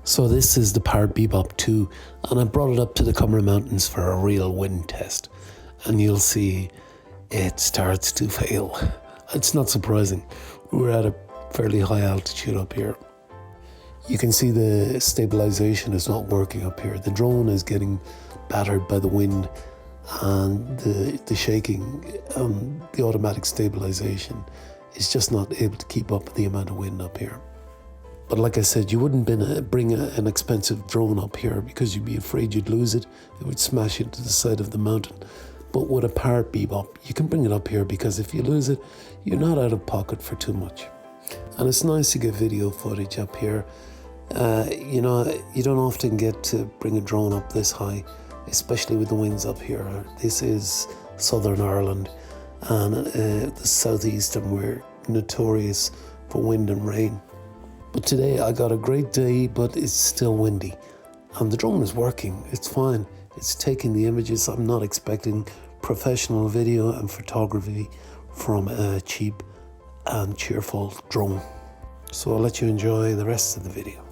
So this is the Parrot Bebop 2, and I brought it up to the Cumber Mountains for a real wind test. And you'll see it starts to fail. It's not surprising. We're at a fairly high altitude up here. You can see the stabilization is not working up here. The drone is getting battered by the wind and the shaking. The automatic stabilization is just not able to keep up with the amount of wind up here. But like I said, you wouldn't bring an expensive drone up here because you'd be afraid you'd lose it. It would smash into the side of the mountain. But with a Parrot Bebop, you can bring it up here because if you lose it, you're not out of pocket for too much. And it's nice to get video footage up here. You don't often get to bring a drone up this high, especially with the winds up here. This is Southern Ireland and the southeast, and we're notorious for wind and rain. But today I got a great day, but it's still windy. And the drone is working, it's fine. It's taking the images. I'm not expecting professional video and photography from a cheap and cheerful drone. So I'll let you enjoy the rest of the video.